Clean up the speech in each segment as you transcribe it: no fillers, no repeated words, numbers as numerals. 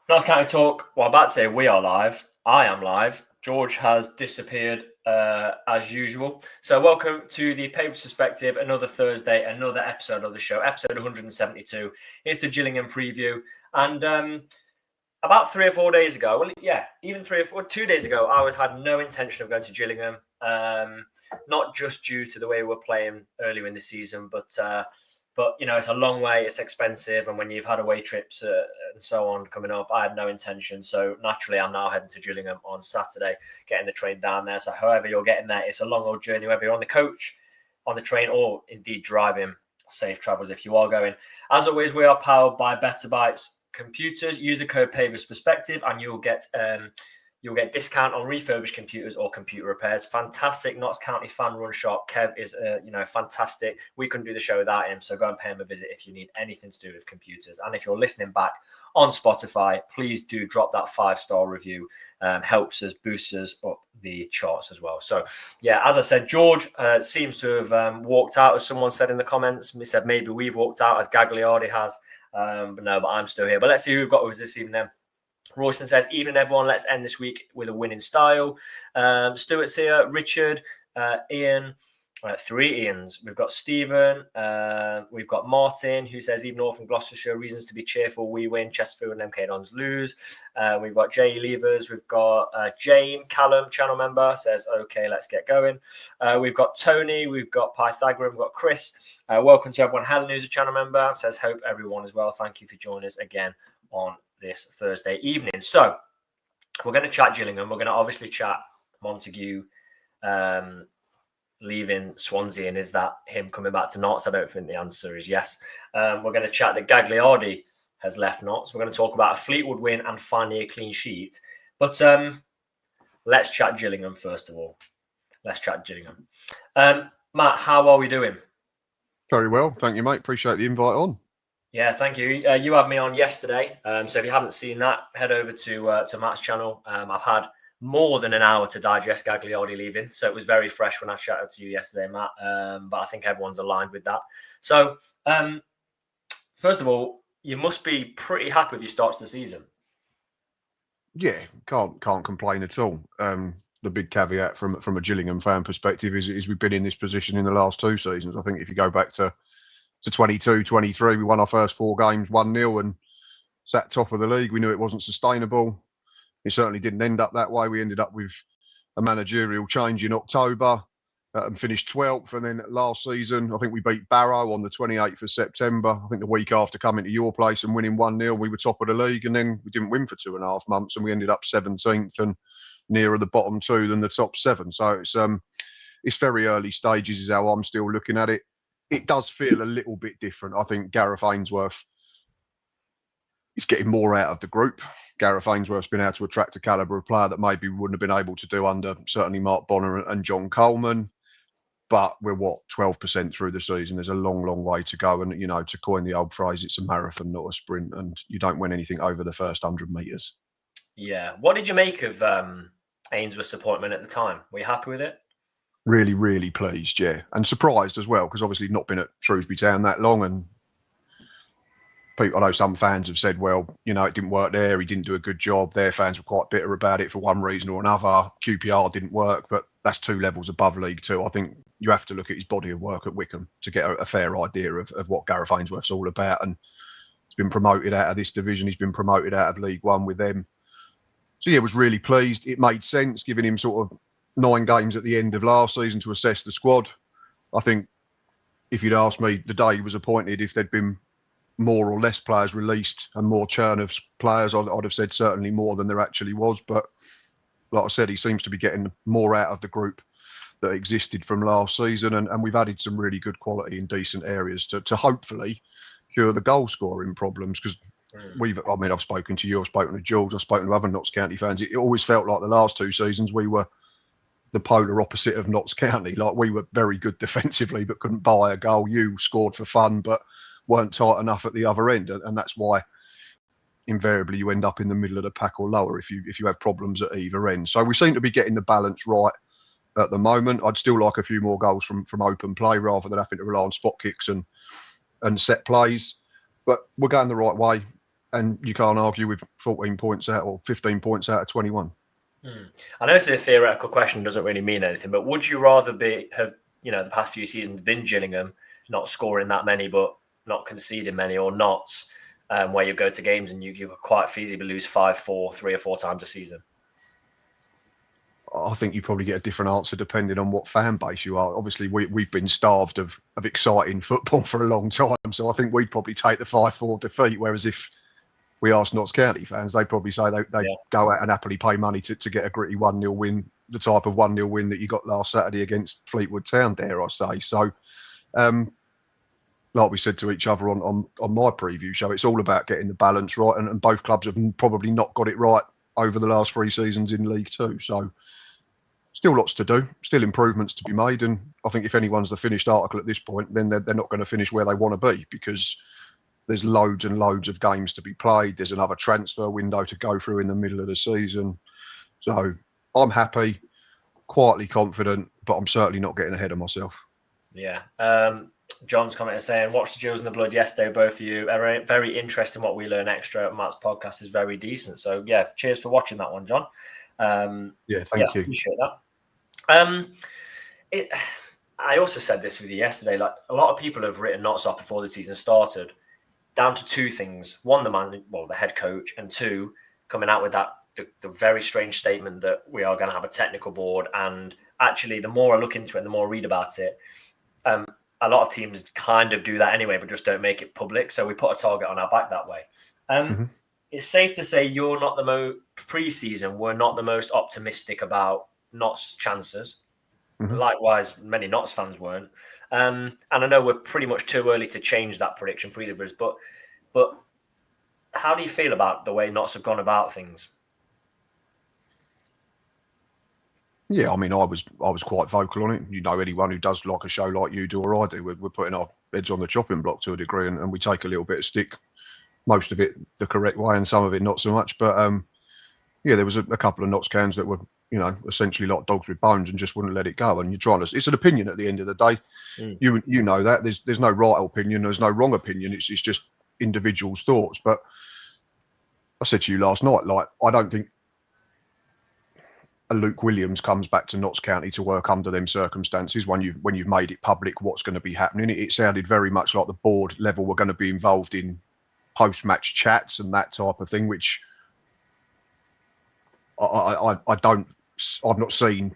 Notts County Talk. Well, I'm about to say we are live. I am live. George has disappeared as usual. So welcome to the Pavis Perspective, another Thursday, another episode of the show, episode 172. It's the Gillingham preview. And about 3 or 4 days ago, well, yeah, even 2 days ago, I had no intention of going to Gillingham. Not just due to the way we're playing earlier in the season, but you know, it's a long way, it's expensive, and when you've had away trips and so on coming up, I had no intention. So naturally, I'm now heading to Gillingham on Saturday, getting the train down there. So however you're getting there, it's a long old journey, whether you're on the coach, on the train, or indeed driving. Safe travels if you are going. As always, we are powered by Better Bytes computers. Use the code Pavis Perspective, and you'll get discount on refurbished computers or computer repairs. Fantastic Notts County fan-run shop. Kev is, fantastic. We couldn't do the show without him, so go and pay him a visit if you need anything to do with computers. And if you're listening back on Spotify, please do drop that 5-star review. Helps us, boosts us up the charts as well. So, yeah, as I said, George seems to have walked out, as someone said in the comments. He said maybe we've walked out, as Gagliardi has. But I'm still here. But let's see who we've got with us this evening then. Royston says, evening everyone, let's end this week with a winning style. Stuart's here, Richard, Ian, 3 Ians. We've got Stephen, we've got Martin, who says, even North and Gloucestershire, reasons to be cheerful, we win, Chesterfield and MK Dons lose. We've got Jay Levers, we've got Jane, Callum, channel member, says, okay, let's get going. We've got Tony, we've got Pythagoras, we've got Chris. Welcome to everyone. Helen, who's a channel member, says, hope everyone is well. Thank you for joining us again on this Thursday evening. So we're going to chat Gillingham. We're going to obviously chat Montague leaving Swansea, and is that him coming back to Notts? I don't think the answer is yes. We're going to chat that Gagliardi has left Notts. We're going to talk about a Fleetwood win and finally a clean sheet. But let's chat Gillingham first of all. Let's chat Gillingham. Matt, how are we doing? Very well. Thank you, mate. Appreciate the invite on. Yeah, thank you. You had me on yesterday. So if you haven't seen that, head over to Matt's channel. I've had more than an hour to digest Gagliardi leaving. So it was very fresh when I chatted to you yesterday, Matt. But I think everyone's aligned with that. So first of all, you must be pretty happy with your start to the season. Yeah, can't complain at all. The big caveat from a Gillingham fan perspective is we've been in this position in the last 2 seasons. I think if you go back to 22, 23, we won our first 4 games 1-0 and sat top of the league. We knew it wasn't sustainable. It certainly didn't end up that way. We ended up with a managerial change in October and finished 12th. And then last season, I think we beat Barrow on the 28th of September. I think the week after coming to your place and winning 1-0, we were top of the league. And then we didn't win for 2.5 months and we ended up 17th and nearer the bottom 2 than the top 7. So it's very early stages is how I'm still looking at it. It does feel a little bit different. I think Gareth Ainsworth is getting more out of the group. Gareth Ainsworth's been able to attract a calibre of player that maybe we wouldn't have been able to do under certainly Mark Bonner and John Coleman. But we're 12% through the season. There's a long, long way to go. And, you know, to coin the old phrase, it's a marathon, not a sprint. And you don't win anything over the first 100 metres. Yeah. What did you make of Ainsworth's appointment at the time? Were you happy with it? Really, really pleased, yeah. And surprised as well, because obviously not been at Shrewsbury Town that long. And people, I know some fans have said, well, you know, it didn't work there. He didn't do a good job. Their fans were quite bitter about it for one reason or another. QPR didn't work, but that's 2 levels above League Two. I think you have to look at his body of work at Wycombe to get a fair idea of what Gareth Ainsworth's all about. And he's been promoted out of this division. He's been promoted out of League One with them. So, yeah, was really pleased. It made sense, giving him sort of 9 games at the end of last season to assess the squad. I think if you'd asked me the day he was appointed, if there'd been more or less players released and more churn of players, I'd have said certainly more than there actually was. But like I said, he seems to be getting more out of the group that existed from last season. And we've added some really good quality in decent areas to hopefully cure the goal scoring problems. Because I've spoken to you, I've spoken to Jules, I've spoken to other Notts County fans. It always felt like the last 2 seasons we were the polar opposite of Notts County. Like, we were very good defensively but couldn't buy a goal. You scored for fun but weren't tight enough at the other end, and that's why invariably you end up in the middle of the pack or lower if you have problems at either end. So we seem to be getting the balance right at the moment. I'd still like a few more goals from open play rather than having to rely on spot kicks and set plays, but we're going the right way. and you can't argue with 14 points out or 15 points out of 21. I know it's a theoretical question, doesn't really mean anything, but would you rather have the past few seasons been Gillingham, not scoring that many but not conceding many, or not, where you go to games and you could quite feasibly lose 5-4 3 or 4 times a season? I think you probably get a different answer depending on what fan base you are. Obviously, we've been starved of exciting football for a long time, so I think we'd probably take the 5-4 defeat. Whereas if we asked Notts County fans, they'd probably say they go out and happily pay money to get a gritty 1-0 win, the type of 1-0 win that you got last Saturday against Fleetwood Town, dare I say. So, like we said to each other on my preview show, it's all about getting the balance right, and both clubs have probably not got it right over the last 3 seasons in League Two. So still lots to do, still improvements to be made, and I think if anyone's the finished article at this point, then they're not going to finish where they want to be, because there's loads and loads of games to be played. There's another transfer window to go through in the middle of the season. So I'm happy, quietly confident, but I'm certainly not getting ahead of myself. Yeah. John's commenting saying, watch the Jewels in the Blood yesterday, both of you. Very interesting what we learn extra. Matt's podcast is very decent. So, yeah, cheers for watching that one, John. Thank you. Appreciate that. I also said this with you yesterday. Like, a lot of people have written Notts off before the season started, down to 2 things. One, the head coach, and 2, coming out with the very strange statement that we are going to have a technical board. And actually, the more I look into it, the more I read about it, a lot of teams kind of do that anyway, but just don't make it public. So we put a target on our back that way. It's safe to say you're not the most pre-season. We're not the most optimistic about Notts' chances. Likewise, many Notts fans weren't. And I know we're pretty much too early to change that prediction for either of us. But how do you feel about the way Notts have gone about things? Yeah, I mean, I was quite vocal on it. You know, anyone who does like a show like you do or I do, we're putting our heads on the chopping block to a degree, and we take a little bit of stick, most of it the correct way, and some of it not so much. But yeah, there was a couple of Notts cans that were, essentially like dogs with bones and just wouldn't let it go. And you're trying to, it's an opinion at the end of the day. You know that there's no right opinion, there's no wrong opinion. It's just individuals' thoughts. But I said to you last night, like, I don't think a Luke Williams comes back to Notts County to work under them circumstances when you've made it public what's going to be happening. It sounded very much like the board level were going to be involved in post-match chats and that type of thing, which I've not seen,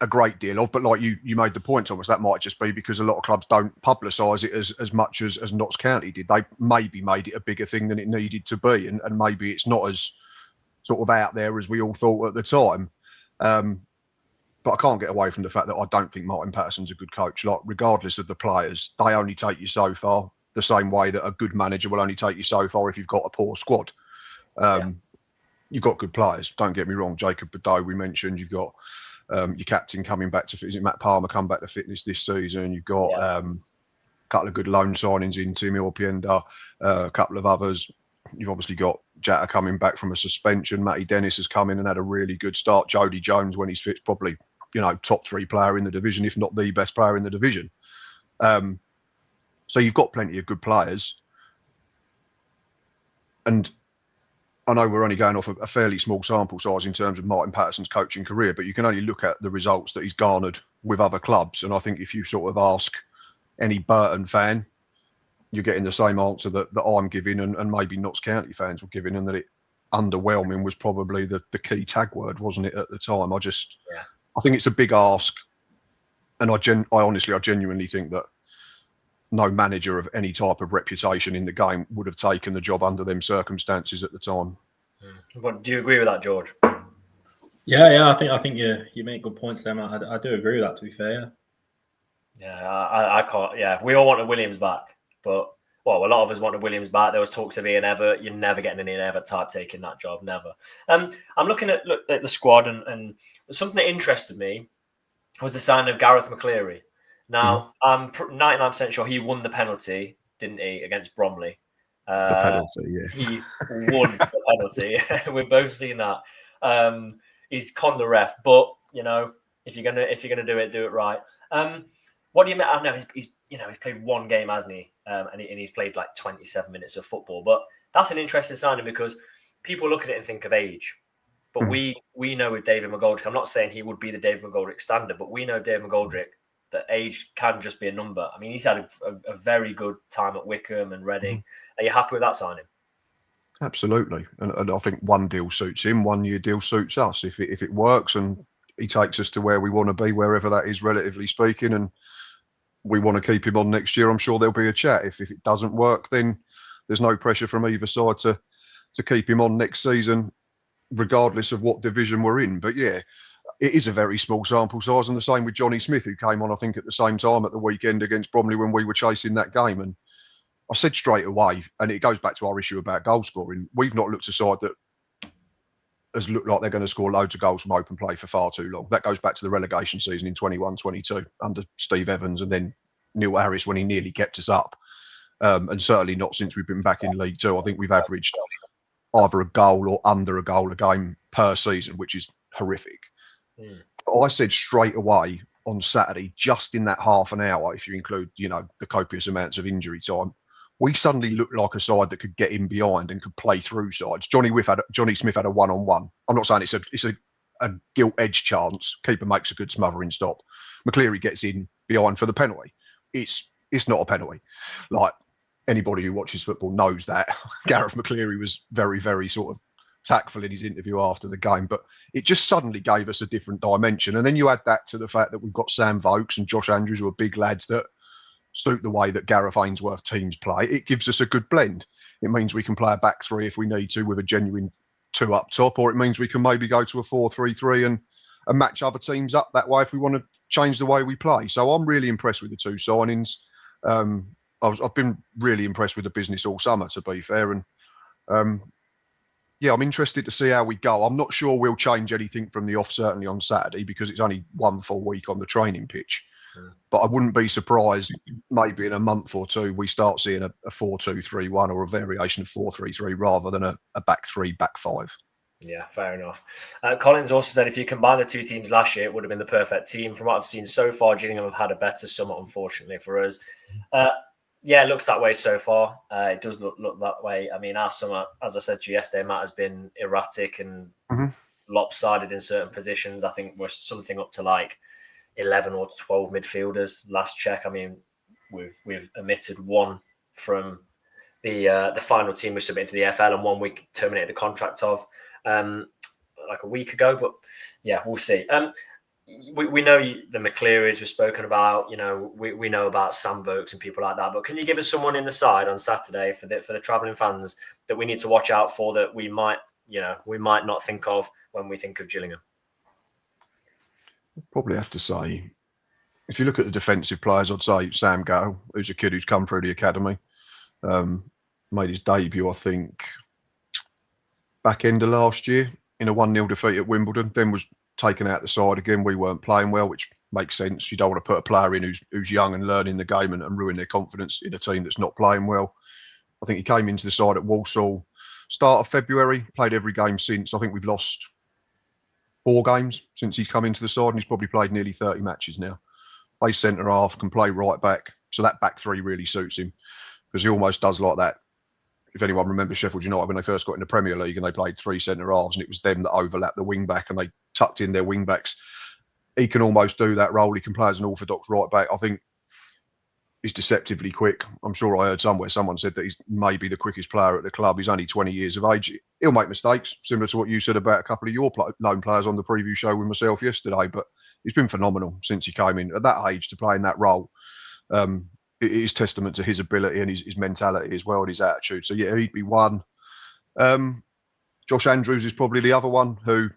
a great deal of. But like you made the point, Thomas, that might just be because a lot of clubs don't publicise it as much as Notts County did. They maybe made it a bigger thing than it needed to be, and maybe it's not as sort of out there as we all thought at the time. But I can't get away from the fact that I don't think Martin Patterson's a good coach. Like, regardless of the players, they only take you so far, the same way that a good manager will only take you so far if you've got a poor squad. You've got good players, don't get me wrong. Jacob Badeau, we mentioned. You've got your captain coming back to fitness. Matt Palmer come back to fitness this season. You've got a couple of good loan signings in Timmy Orpienda, a couple of others. You've obviously got Jatta coming back from a suspension. Matty Dennis has come in and had a really good start. Jody Jones, when he's fit, probably, top 3 player in the division, if not the best player in the division. So you've got plenty of good players. And I know we're only going off a fairly small sample size in terms of Martin Patterson's coaching career, but you can only look at the results that he's garnered with other clubs. And I think if you sort of ask any Burton fan, you're getting the same answer that I'm giving, and maybe Notts County fans were giving, and that it underwhelming was probably the key tag word, wasn't it, at the time? I think it's a big ask, and I genuinely think that no manager of any type of reputation in the game would have taken the job under them circumstances at the time. But do you agree with that, George? Yeah. I think you make good points there, Matt. I do agree with that, to be fair. Yeah, I can't. Yeah, we all wanted Williams back, but a lot of us wanted Williams back. There was talks of Ian Evatt. You're never getting an Ian Evatt type taking that job, never. I'm looking at the squad, and something that interested me was the signing of Gareth McCleary. Now, I'm 99% sure he won the penalty, didn't he, against Bromley? The penalty, yeah. He won the penalty. We've both seen that. He's conned the ref, but if you're gonna do it right. What do you mean? I know he's played one game, hasn't he? And he's played like 27 minutes of football. But that's an interesting signing because people look at it and think of age. But we know with David McGoldrick, I'm not saying he would be the David McGoldrick standard, but we know David McGoldrick that age can just be a number. I mean, he's had a very good time at Wickham and Reading. Are you happy with that signing? Absolutely, and I think one deal suits him, 1 year deal suits us. If it works and he takes us to where we want to be, wherever that is, relatively speaking, and we want to keep him on next year, I'm sure there'll be a chat. If it doesn't work, then there's no pressure from either side to keep him on next season, regardless of what division we're in. But yeah, it is a very small sample size, and the same with Johnny Smith, who came on, I think, at the same time at the weekend against Bromley when we were chasing that game. And I said straight away, and it goes back to our issue about goal scoring, we've not looked a side that has looked like they're going to score loads of goals from open play for far too long. That goes back to the relegation season in 21-22 under Steve Evans, and then Neil Harris when he nearly kept us up. And certainly not since we've been back in League Two. I think we've averaged either a goal or under a goal a game per season, which is horrific. I said straight away on Saturday, just in that half an hour, if you include, the copious amounts of injury time, we suddenly looked like a side that could get in behind and could play through sides. Johnny Smith had a one-on-one. I'm not saying it's a gilt edge chance. Keeper makes a good smothering stop. McCleary gets in behind for the penalty. It's not a penalty. Like, anybody who watches football knows that. Gareth McCleary was very, very sort of tactful in his interview after the game, but it just suddenly gave us a different dimension. And then you add that to the fact that we've got Sam Vokes and Josh Andrews, who are big lads that suit the way that Gareth Ainsworth teams play. It gives us a good blend. It means we can play a back three if we need to with a genuine two up top, or it means we can maybe go to a 4-3-3 and match other teams up that way if we want to change the way we play. So I'm really impressed with the two signings. I've been really impressed with the business all summer, to be fair. And I'm interested to see how we go. I'm not sure we'll change anything from the off, certainly on Saturday, because it's only 1 full week on the training pitch. But I wouldn't be surprised, maybe in a month or two, we start seeing a 4-2-3-1 or a variation of 4-3-3 rather than a back three, back five. Yeah, fair enough. Collins also said if you combine the two teams last year, it would have been the perfect team. From what I've seen so far, Gillingham have had a better summer, unfortunately for us. It looks that way so far. It does look that way. I mean, our summer, as I said to you yesterday, Matt, has been erratic and lopsided in certain positions. I think we're something up to like 11 or 12 midfielders. Last check, I mean, we've omitted one from the final team we submitted to the FL, and 1 week terminated the contract of like a week ago. But yeah, we'll see. We know the McClearys we've spoken about. We know about Sam Vokes and people like that. But can you give us someone in the side on Saturday for the travelling fans that we need to watch out for, that we might not think of when we think of Gillingham? Probably have to say, if you look at the defensive players, I'd say Sam Gale, who's a kid who's come through the academy, made his debut, I think, back end of last year in a 1-0 defeat at Wimbledon, then was taken out the side again. We weren't playing well, which makes sense. You don't want to put a player in who's young and learning the game and ruin their confidence in a team that's not playing well. I think he came into the side at Walsall start of February, played every game since. I think we've lost 4 games since he's come into the side, and he's probably played nearly 30 matches now. Plays centre half, can play right back. So that back three really suits him, because he almost does like that. If anyone remembers Sheffield United when they first got in the Premier League and they played 3 centre halves, and it was them that overlapped the wing back and they tucked in their wing backs, he can almost do that role. He can play as an orthodox right back. I think he's deceptively quick. I'm sure I heard somewhere someone said that he's maybe the quickest player at the club. He's only 20 years of age. He'll make mistakes, similar to what you said about a couple of your known players on the preview show with myself yesterday. But he's been phenomenal since he came in. At that age, to play in that role, it is testament to his ability and his mentality as well, and his attitude. So yeah, he'd be one. Josh Andrews is probably the other one who,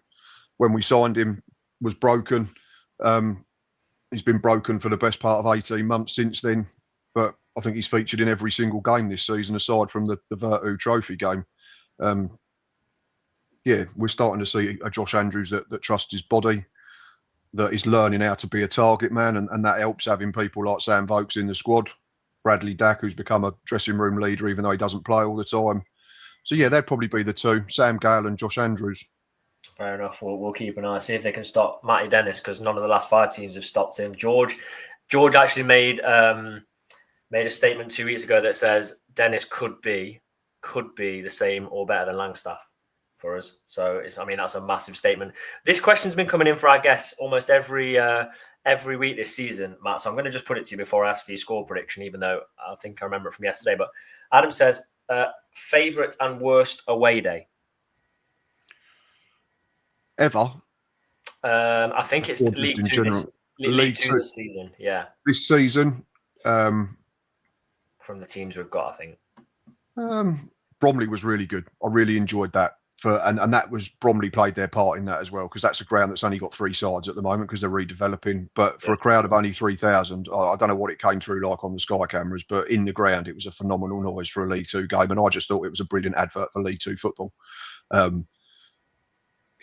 when we signed him, was broken. He's been broken for the best part of 18 months since then, but I think he's featured in every single game this season, aside from the Virtu Trophy game. We're starting to see a Josh Andrews that trusts his body, that is learning how to be a target man, and that helps having people like Sam Vokes in the squad. Bradley Dack, who's become a dressing room leader, even though he doesn't play all the time. So yeah, they'd probably be the two, Sam Gale and Josh Andrews. Fair enough. We'll keep an eye, see if they can stop Matty Dennis, because none of the last 5 teams have stopped him. George actually made a statement 2 weeks ago that says Dennis could be could be the same or better than Langstaff for us. So that's a massive statement. This question's been coming in for our guests almost every week this season, Matt. So I'm going to just put it to you before I ask for your score prediction, even though I think I remember it from yesterday. But Adam says, favourite and worst away day? Ever? I think it's League in Two. general. League Two this season. Yeah. This season, from the teams we've got, I think. Bromley was really good. I really enjoyed that. And that was Bromley played their part in that as well, because that's a ground that's only got 3 sides at the moment because they're redeveloping. But for a crowd of only 3,000, I don't know what it came through like on the Sky cameras, but in the ground it was a phenomenal noise for a League Two game, and I just thought it was a brilliant advert for League Two football.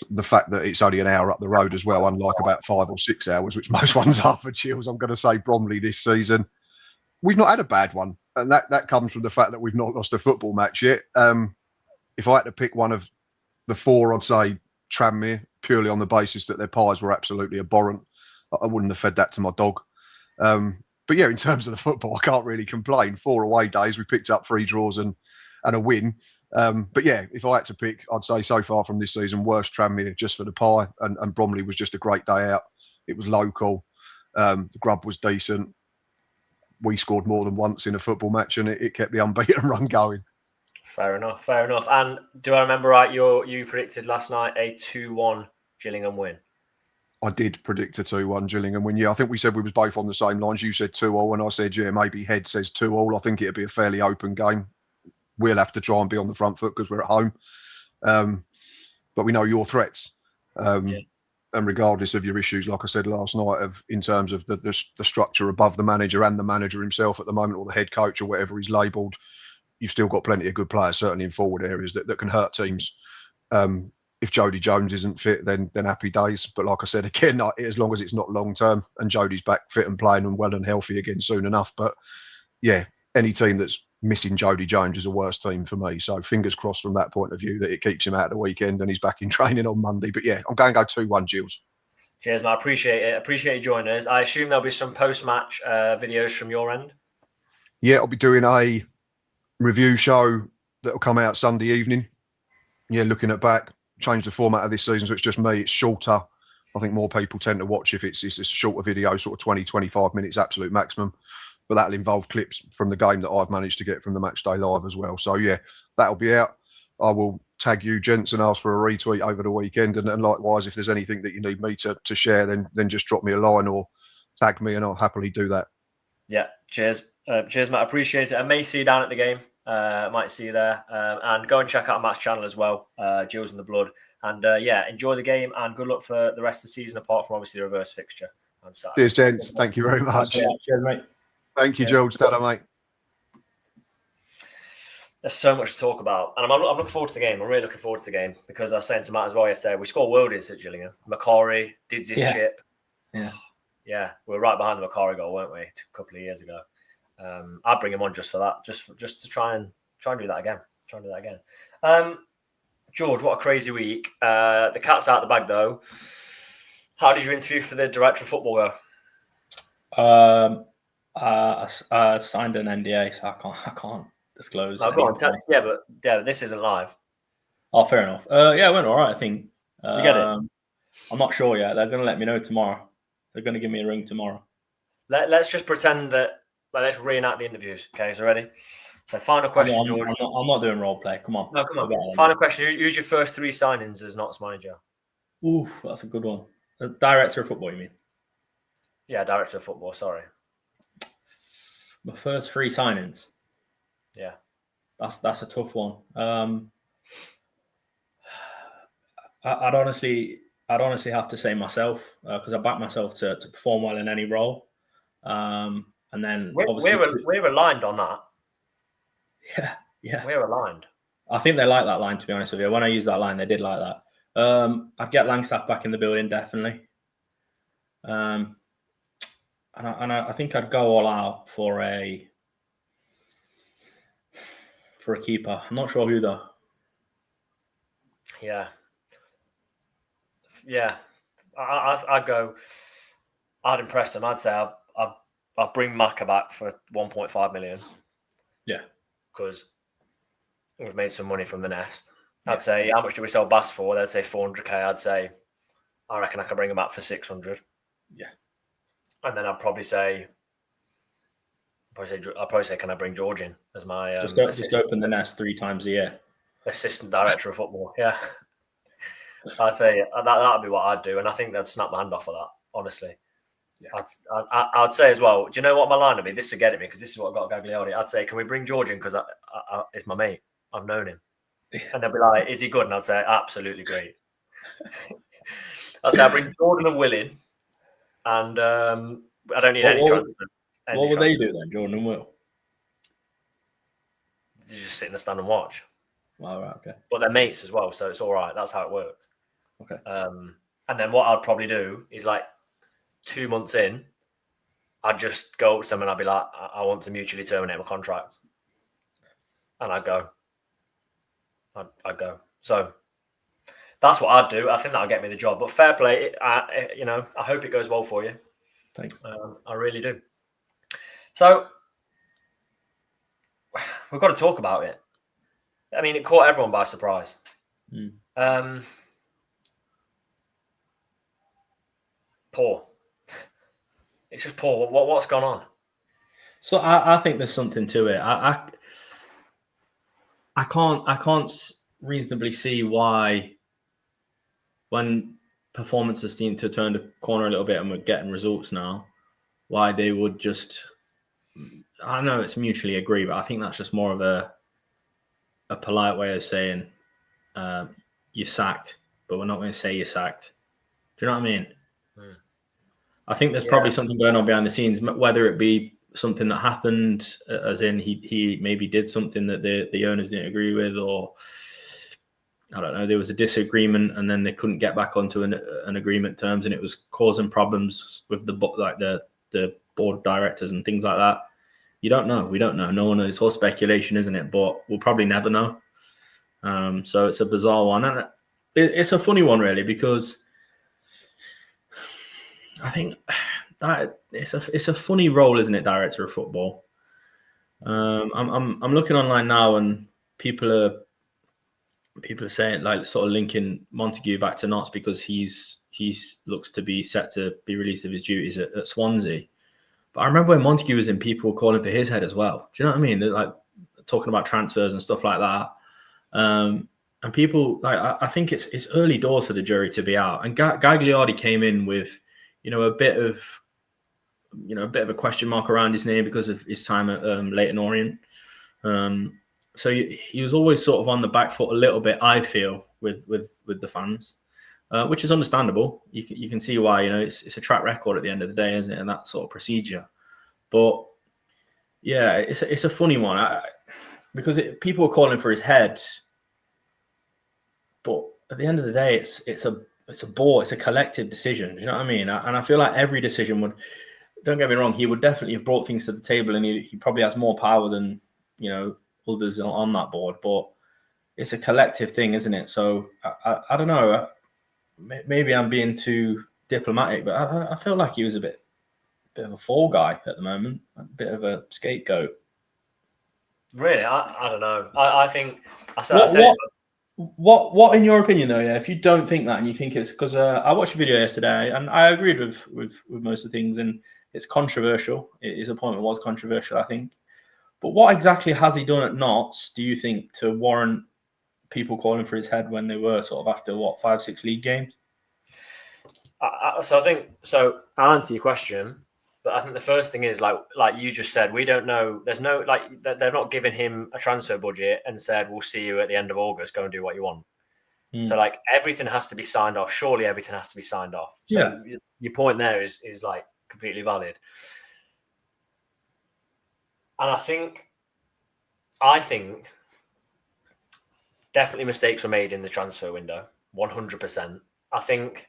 The fact that it's only an hour up the road as well, unlike about 5 or 6 hours, which most ones are for Chills. I'm going to say Bromley this season. We've not had a bad one, and that comes from the fact that we've not lost a football match yet. If I had to pick one of the 4, I'd say Tranmere, purely on the basis that their pies were absolutely abhorrent. I wouldn't have fed that to my dog. But yeah, in terms of the football, I can't really complain. 4 away days, we picked up 3 draws and a win. But yeah, if I had to pick, I'd say so far from this season, worst Tranmere just for the pie, and Bromley was just a great day out. It was local. The grub was decent. We scored more than once in a football match, and it kept the unbeaten run going. Fair enough. And do I remember right? You predicted last night a 2-1 Gillingham win. I did predict a 2-1 Gillingham win. Yeah, I think we said we was both on the same lines. You said 2-2, and I said, yeah, maybe Head says 2-2. I think it'd be a fairly open game. We'll have to try and be on the front foot because we're at home. But we know your threats. And regardless of your issues, like I said last night, in terms of the structure above the manager and the manager himself at the moment, or the head coach or whatever he's labelled, you've still got plenty of good players, certainly in forward areas, that can hurt teams. If Jody Jones isn't fit, then happy days. But like I said, again, as long as it's not long term and Jody's back fit and playing and well and healthy again soon enough. But yeah, any team that's missing Jody Jones is a worse team for me. So fingers crossed from that point of view that it keeps him out of the weekend and he's back in training on Monday. But yeah, I'm going to go 2-1 Gills. Cheers, man. I appreciate it. Appreciate you joining us. I assume there'll be some post-match videos from your end. Yeah, I'll be doing a review show that'll come out Sunday evening. Yeah, looking at back, change the format of this season so it's just me. It's shorter. I think more people tend to watch if it's a shorter video, sort of 20, 25 minutes, absolute maximum. But that'll involve clips from the game that I've managed to get from the Matchday Live as well. So yeah, that'll be out. I will tag you, gents, and ask for a retweet over the weekend. And likewise, if there's anything that you need me to share, then just drop me a line or tag me, and I'll happily do that. Yeah, cheers. Cheers, Matt. Appreciate it. I may see you down at the game. Might see you there. And go and check out Matt's channel as well, Gills in the Blood. And yeah, enjoy the game and good luck for the rest of the season, apart from obviously the reverse fixture on Saturday. Cheers, gents. Thank you very much. Yeah, cheers, mate. Thank you, George. Ta-ra, mate. There's so much to talk about. And I'm looking forward to the game. I'm really looking forward to the game because I was saying to Matt as well yesterday, we scored worldies at Gillingham. Macquarie did his chip. Yeah, we were right behind the Macquarie goal, weren't we, a couple of years ago? I'd bring him on just for that, just to try and do that again. George, what a crazy week. The cat's out of the bag, though. How did your interview for the director of football go? I signed an NDA, so I can't disclose. No, go on. But this isn't live. Oh, fair enough. Yeah, it went all right, I think. Did you get it? I'm not sure yet. They're going to let me know tomorrow. They're going to give me a ring tomorrow. Let's just pretend that. Let's reenact the interviews. Okay, so ready? So final question, George. I'm not doing role play. Come on. No, come on. Final question. Who's your first 3 signings as Notts manager? Ooh, that's a good one. Director of football, you mean? Yeah, director of football. Sorry. My first 3 signings. Yeah, that's a tough one. I'd honestly have to say myself because I back myself to perform well in any role. And then we're aligned on that. Yeah, we're aligned. I think they like that line, to be honest with you. When I used that line, they did like that. I'd get Langstaff back in the building, definitely. And I think I'd go all out for a keeper. I'm not sure who though. Yeah. I'd go. I'd impress them. I'd say I'll bring Maka back for 1.5 million. Yeah, because we've made some money from the nest. I'd say, how much do we sell Bass for? They'd say 400k. I'd say, I reckon I can bring them back for 600. Yeah. And then I'd probably say, can I bring George in as my just open the nest 3 times a year? Assistant director of football. Yeah. I'd say that'd be what I'd do. And I think they'd snap my hand off of that, honestly. Yeah. I'd say as well, do you know what my line would be? This will get at me because this is what I got Gagliardi. I'd say, can we bring George in? Because it's my mate. I've known him. And they'll be like, is he good? And I'd say, absolutely great. I'd say I bring Jordan and Will in. And I don't need any transfer. What would they do then, Jordan and Will? You just sit in the stand and watch. Well, right, okay. But they're mates as well, so it's all right. That's how it works. Okay. And then what I'd probably do is 2 months in, I'd just go up to them and I'd be like, I want to mutually terminate my contract. And I'd go. I'd go. So that's what I'd do. I think that'll get me the job. But fair play. I hope it goes well for you. Thanks. I really do. So we've got to talk about it. I mean, it caught everyone by surprise. Poor. It's just poor. What's gone on? So I think there's something to it. I can't reasonably see why, when performances seem to turn the corner a little bit and we're getting results now, why they would just, I know it's mutually agree, but I think that's just more of a polite way of saying you're sacked, but we're not going to say you're sacked. Do you know what I mean? I think there's probably something going on behind the scenes, whether it be something that happened, as in he maybe did something that the owners didn't agree with, or I don't know, there was a disagreement and then they couldn't get back onto an agreement terms, and it was causing problems with the board of directors and things like that. You don't know. We don't know. No one knows. It's all speculation, isn't it? But we'll probably never know. So it's a bizarre one, and it's a funny one, really, because I think that it's a funny role, isn't it, director of football? I'm looking online now, and people are saying, sort of linking Montague back to Notts because he's looks to be set to be released of his duties at Swansea. But I remember when Montague was in, people were calling for his head as well. Do you know what I mean? They're talking about transfers and stuff like that. And people I think it's early doors for the jury to be out. And Gagliardi came in with, a bit of a question mark around his name because of his time at Leyton Orient. So he was always sort of on the back foot a little bit, I feel, with the fans. Which is understandable. You can see why. It's a track record at the end of the day, isn't it? And that sort of procedure. But yeah, it's a funny one because people are calling for his head. But at the end of the day, it's a board. It's a collective decision. Do you know what I mean? And I feel like every decision would. Don't get me wrong. He would definitely have brought things to the table, and he probably has more power than others on that board. But it's a collective thing, isn't it? So I don't know. Maybe I'm being too diplomatic, but I feel like he was a bit of a fall guy at the moment, a bit of a scapegoat. Really, I don't know. I think what in your opinion though? Yeah, if you don't think that and you think it's because I watched a video yesterday and I agreed with most of the things, and it's controversial. His appointment was controversial, I think. But what exactly has he done at Notts, do you think, to warrant people calling for his head when they were sort of after 5-6 league games? So I'll answer your question, but I think the first thing is like you just said, we don't know. There's no they're not giving him a transfer budget and said we'll see you at the end of August. Go and do what you want. So everything has to be signed off. Surely everything has to be signed off. So your point there is completely valid. And I think definitely mistakes were made in the transfer window, 100%. I think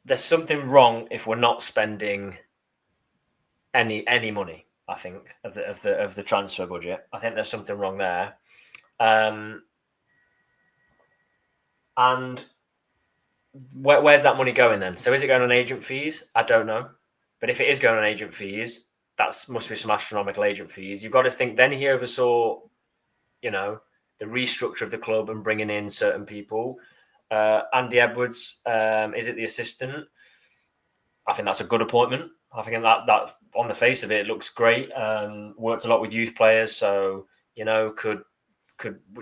there's something wrong if we're not spending any money. I think of the transfer budget. I think there's something wrong there. And where's that money going then? So is it going on agent fees? I don't know. But if it is going on agent fees, that must be some astronomical agent fees. You've got to think then he oversaw the restructure of the club and bringing in certain people. Andy Edwards, is it the assistant? I think that's a good appointment. I think that on the face of it looks great. Worked a lot with youth players, so could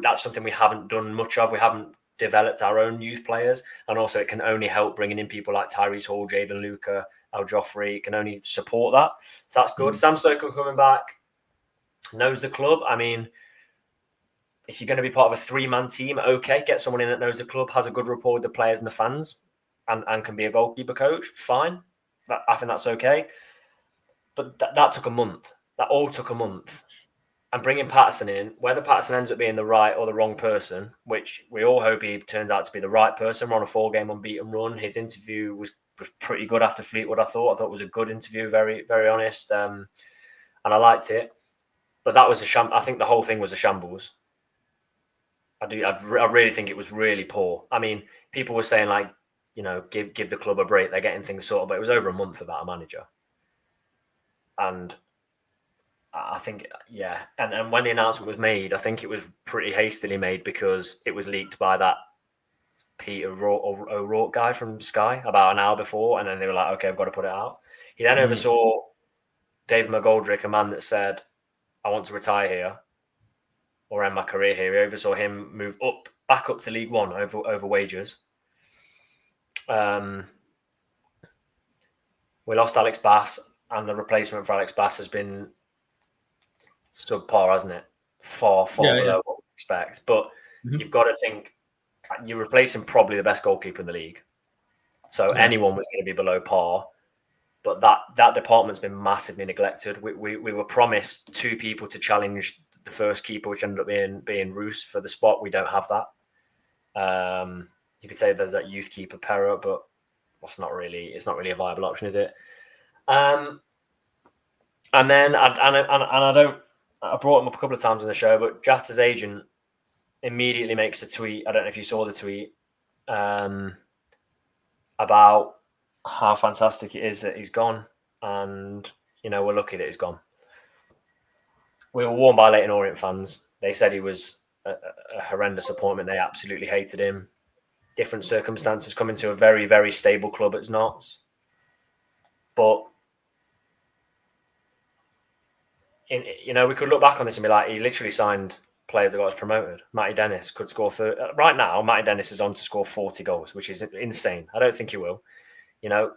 that's something we haven't done much of. We haven't developed our own youth players, and also it can only help bringing in people like Tyrese Hall, Jaden Luca, Al Joffrey. It can only support that, so that's good. Sam Stoker coming back, knows the club. I mean, if you're going to be part of a 3-man team, okay, get someone in that knows the club, has a good rapport with the players and the fans, and can be a goalkeeper coach. Fine, I think that's okay. But that took a month. That all took a month. And bringing Patterson in, whether Patterson ends up being the right or the wrong person, which we all hope he turns out to be the right person. We're on a 4-game unbeaten run. His interview was pretty good after Fleetwood, I thought. It was a good interview, very, very honest. And I liked it. But that was I think the whole thing was a shambles. I really think it was really poor. I mean, people were saying give the club a break. They're getting things sorted, but it was over a month without a manager. And I think, yeah. And when the announcement was made, I think it was pretty hastily made because it was leaked by that Peter O'Rourke guy from Sky about an hour before. And then they were like, okay, I've got to put it out. He then oversaw David McGoldrick, a man that said, I want to retire here or end my career here. He oversaw him move back up to League One over wages. We lost Alex Bass, and the replacement for Alex Bass has been subpar, hasn't it? Far below what we expect. But you've got to think you're replacing probably the best goalkeeper in the league. So anyone was going to be below par. But that department's been massively neglected. We were promised 2 people to challenge the first keeper, which ended up being Roos for the spot. We don't have that. You could say there's that youth keeper Perra, but it's not really a viable option, is it? And then I brought him up a couple of times in the show, but Jatta's agent immediately makes a tweet. I don't know if you saw the tweet about how fantastic it is that he's gone, and we're lucky that he's gone. We were warned by Leyton Orient fans. They said he was a horrendous appointment. They absolutely hated him. Different circumstances, coming to a very, very stable club at Notts. But we could look back on this and be like, he literally signed players that got us promoted. Matty Dennis could score 30. Right now, Matty Dennis is on to score 40 goals, which is insane. I don't think he will.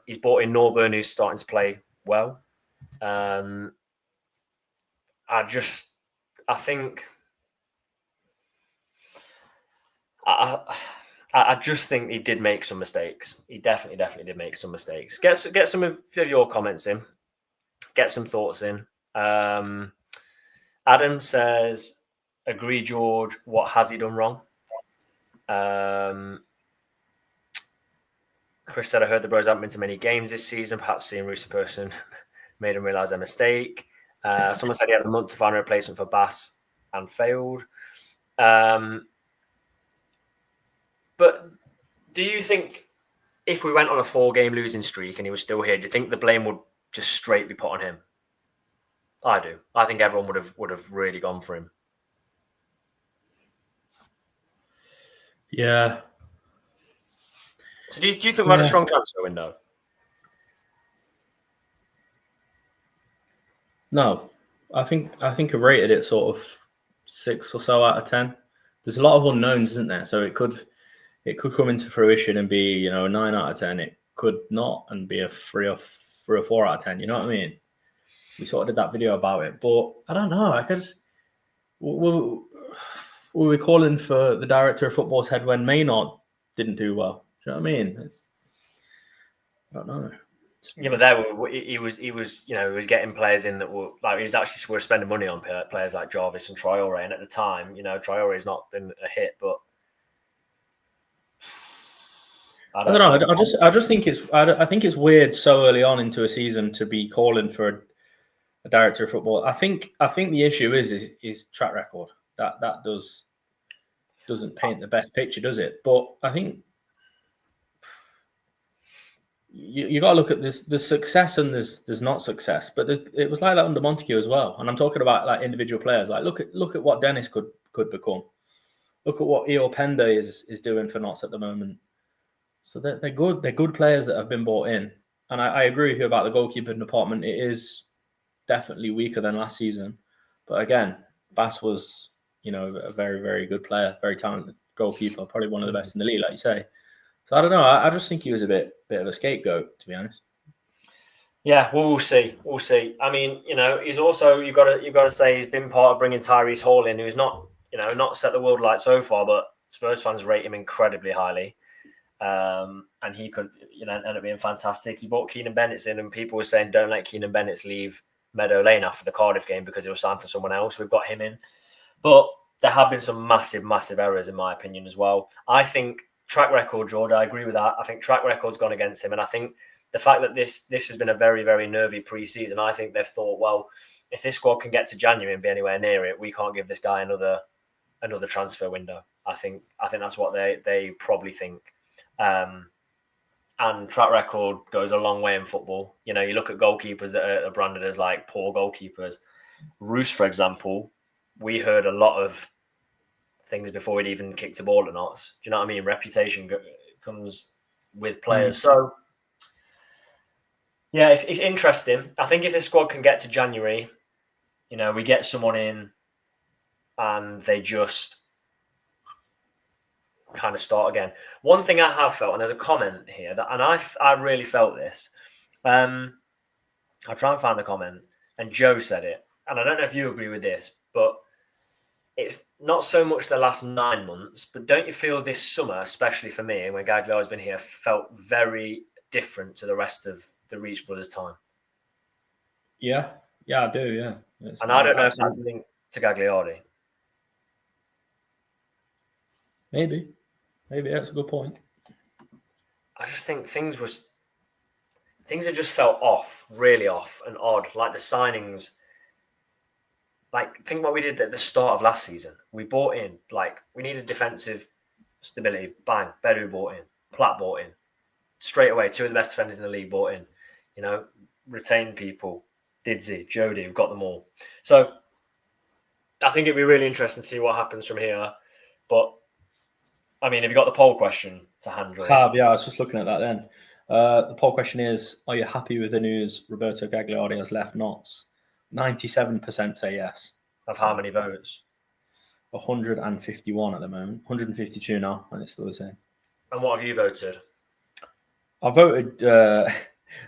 He's brought in Norburn, who's starting to play well. I just think he did make some mistakes. He definitely did make some mistakes. Get some of your comments in. Get some thoughts in. Adam says, agree, George. What has he done wrong? Chris said, I heard the Bros haven't been to many games this season. Perhaps seeing Roos in person made him realise their mistake. Someone said he had a month to find a replacement for Bass and failed. But do you think if we went on a 4-game losing streak and he was still here, do you think the blame would just straight be put on him? I do. I think everyone would have really gone for him. Yeah. So do you think we had a strong transfer window? No, I think I rated it sort of 6 or so out of 10. There's a lot of unknowns, isn't there? So it could come into fruition and be a 9 out of 10. It could not and be a 3 or 4 out of 10. You know what I mean? We sort of did that video about it, but I don't know. Were we calling for the director of football's head when Maynard didn't do well? Do you know what I mean? I don't know. Yeah, but he was getting players in that were he was actually spending money on players like Jarvis and Traore, and at the time, Traore has not been a hit, but I don't know. I just think it's weird so early on into a season to be calling for a director of football. I think the issue is track record. That doesn't paint the best picture, does it? But I think you got to look at this. There's success and there's not success. But it was like that under Montague as well. And I'm talking about like individual players. Like look at what Dennis could could become. Look at what Eo Penda is doing for Notts at the moment. So they're good. They're good players that have been brought in. And I agree with you about the goalkeeping department. It is definitely weaker than last season. But again, Bass was, a very, very good player, very talented goalkeeper, probably one of the best in the league, like you say. So I don't know. I just think he was a bit of a scapegoat, to be honest. Yeah, well, we'll see. We'll see. I mean, he's also you've got to say he's been part of bringing Tyrese Hall in, who's not set the world light so far, but Spurs fans rate him incredibly highly. And he could, end up being fantastic. He brought Keenan Bennett in, and people were saying, don't let Keenan Bennett leave Meadow Lane after the Cardiff game because he was signed for someone else. We've got him in. But there have been some massive, massive errors, in my opinion, as well. I think track record, George, I agree with that. I think track record's gone against him. And I think the fact that this has been a very, very nervy pre-season, I think they've thought, well, if this squad can get to January and be anywhere near it, we can't give this guy another transfer window. I think that's what they probably think. And track record goes a long way in football. You look at goalkeepers that are branded as like poor goalkeepers. Roos, for example, we heard a lot of things before he'd even kicked a ball at Notts. Do you know what I mean? Reputation comes with players. So, yeah, it's interesting. I think if this squad can get to January, we get someone in and they just kind of start again. One thing I have felt, and there's a comment here, and I really felt this. I'll try and find the comment, and Joe said it, and I don't know if you agree with this, but it's not so much the last 9 months, but don't you feel this summer, especially for me, when Gagliardi's been here, felt very different to the rest of the Reach Brothers time? Yeah, I do, yeah. And I don't know if that's linked to Gagliardi. Maybe that's a good point. I just think things had just felt off, really off and odd. Like the signings, like think what we did at the start of last season. We bought in, we needed defensive stability. Bang, Bedu bought in, Platt bought in. Straight away, 2 of the best defenders in the league bought in. Retained people. Didsey, Jody, we've got them all. So I think it'd be really interesting to see what happens from here. But I mean, have you got the poll question to hand, George? I was just looking at that then. The poll question is, are you happy with the news Roberto Gagliardi has left Notts? 97% say yes. Of how many votes? 151 at the moment. 152 now, and it's still the same. And what have you voted? I voted...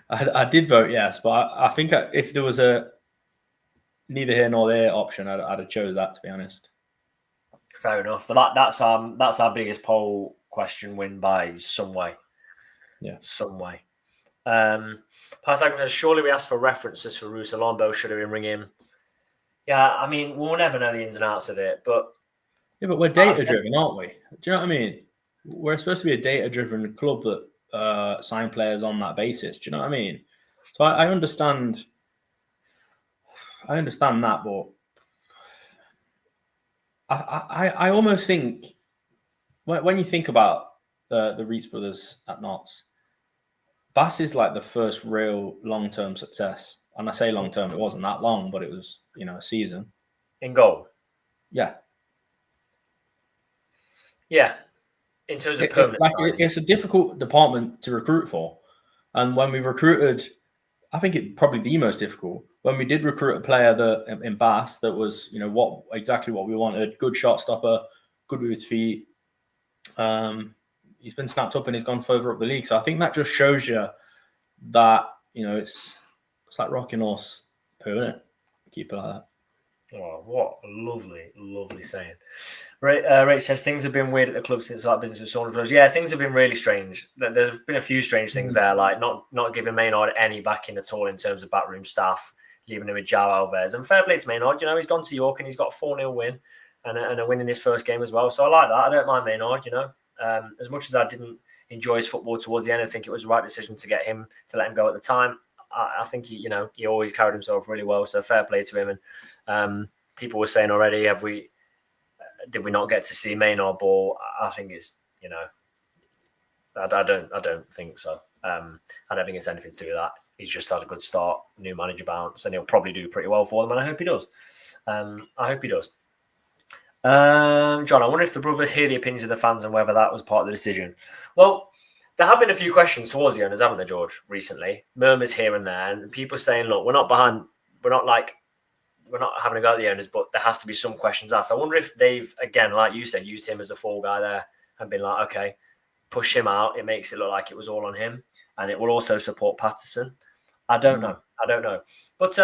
I did vote yes, but I think if there was a neither here nor there option, I'd have chose that, to be honest. Fair enough, but that's our biggest poll question win by some way. Yeah, some way. Pythagoras says, surely we asked for references for Roos Alombo. Should we ring him? Yeah, I mean, we'll never know the ins and outs of it, but we're data driven, aren't we? Do you know what I mean? We're supposed to be a data driven club that sign players on that basis. Do you know what I mean? So I understand. I understand that, but I almost think when you think about the Reitz brothers at Notts, Bass is like the first real long-term success. And I say long-term, it wasn't that long, but it was, a season. In goal? Yeah. Yeah. In terms of permanent. It's a difficult department to recruit for. And when we recruited, I think it's probably the most difficult. When we did recruit a player in Bass that was, exactly what we wanted, good shot stopper, good with his feet. He's been snapped up and he's gone further up the league. So I think that just shows you that, it's like rocking horse permanent. Keep it like that. Oh, what a lovely, lovely saying. Ray says things have been weird at the club since our business with Saunders. Yeah, things have been really strange. There's been a few strange things there, like not giving Maynard any backing at all in terms of backroom staff, leaving him with João Alves. And fair play to Maynard. He's gone to York and he's got a 4-0 win and a win in his first game as well. So I like that. I don't mind Maynard, As much as I didn't enjoy his football towards the end, I think it was the right decision to let him go at the time. I think he always carried himself really well. So fair play to him. And people were saying already, did we not get to see Maynard ball? I think it's, I don't think so. I don't think it's anything to do with that. He's just had a good start, new manager bounce, and he'll probably do pretty well for them. And I hope he does. John, I wonder if the brothers hear the opinions of the fans and whether that was part of the decision. Well, there have been a few questions towards the owners, haven't there, George, recently? Murmurs here and there, and people saying, look, we're not having a go at the owners, but there has to be some questions asked. I wonder if they've, again, like you said, used him as a fall guy there and been like, okay, push him out. It makes it look like it was all on him, and it will also support Patterson. I don't know. But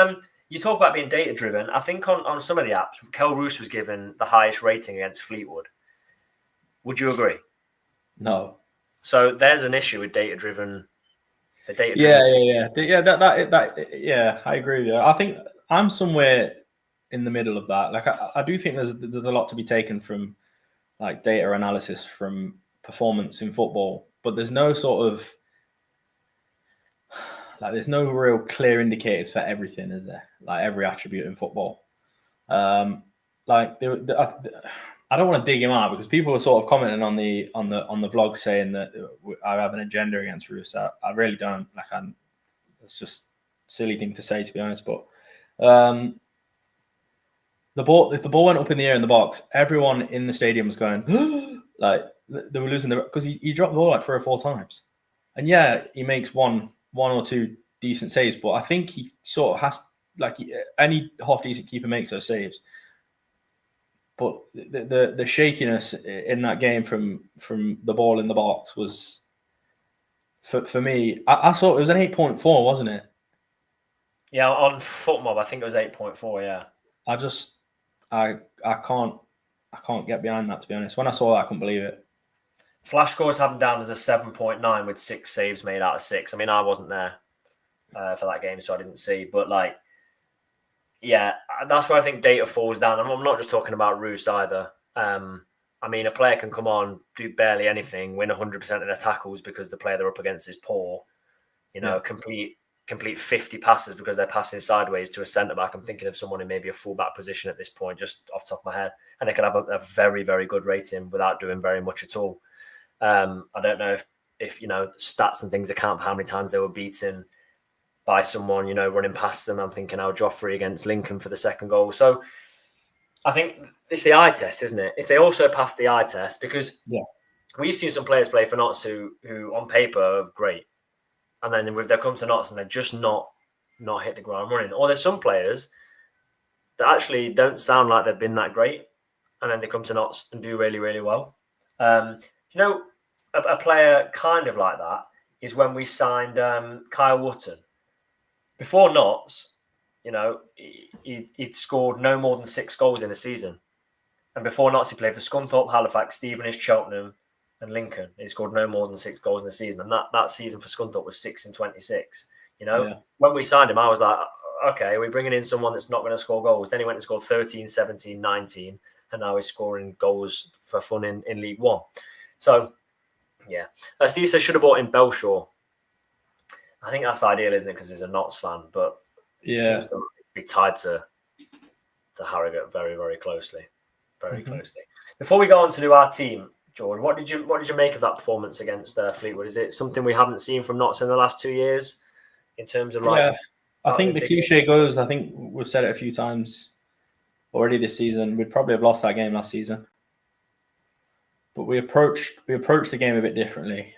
you talk about being data-driven. I think on some of the apps, Kel Roos was given the highest rating against Fleetwood. Would you agree? No. So there's an issue with data-driven. The data-driven Yeah. I agree with you. I think I'm somewhere in the middle of that. Like I do think there's a lot to be taken from like data analysis from performance in football, but there's no sort of like there's no real clear indicators for everything, is there? Like every attribute in football. I don't want to dig him out because people were sort of commenting on the vlog saying that I have an agenda against Roos. I really don't. It's just a silly thing to say, to be honest. But if the ball went up in the air in the box, everyone in the stadium was going like they were losing because he dropped the ball like 3 or 4 times, and yeah, he makes one or two decent saves, but I think he sort of has any half decent keeper makes those saves. But the shakiness in that game from the ball in the box was, for me, I saw it was an 8.4, wasn't it? Yeah, on FootMob, I think it was 8.4. Yeah. I can't get behind that, to be honest. When I saw that, I couldn't believe it. Flash scores have him down as a 7.9 with 6 saves made out of 6. I mean, I wasn't there for that game, so I didn't see. But yeah, that's where I think data falls down. I'm not just talking about Roos either. I mean, a player can come on, do barely anything, win 100% of their tackles because the player they're up against is poor. Complete 50 passes because they're passing sideways to a centre-back. I'm thinking of someone in maybe a full-back position at this point, just off the top of my head. And they could have a very, very good rating without doing very much at all. I don't know if stats and things account for how many times they were beaten by someone, running past them. I'm thinking Al Joffrey against Lincoln for the second goal. So I think it's the eye test, isn't it? If they also pass the eye test, because we've seen some players play for Notts who on paper are great. And then if they come to Notts and they're just not hit the ground running. Or there's some players that actually don't sound like they've been that great. And then they come to Notts and do really, really well. A player kind of like that is when we signed Kyle Wootton. Before Notts, he'd scored no more than 6 goals in a season. And before Notts, he played for Scunthorpe, Halifax, Stevenage, Cheltenham, and Lincoln. He scored no more than 6 goals in the season. And that season for Scunthorpe was 6 in 26. When we signed him, I was like, okay, we're bringing in someone that's not going to score goals. Then he went and scored 13, 17, 19. And now he's scoring goals for fun in League One. So, yeah. Steve says, should have bought in Belshaw. I think that's ideal, isn't it? Because he's a Notts fan, but he seems to be tied to Harrogate very, very closely. Very closely. Before we go on to do our team, George, what did you make of that performance against Fleetwood? Is it something we haven't seen from Notts in the last 2 years in terms of I think the cliche goes, I think we've said it a few times already this season, we'd probably have lost that game last season. But we approached the game a bit differently.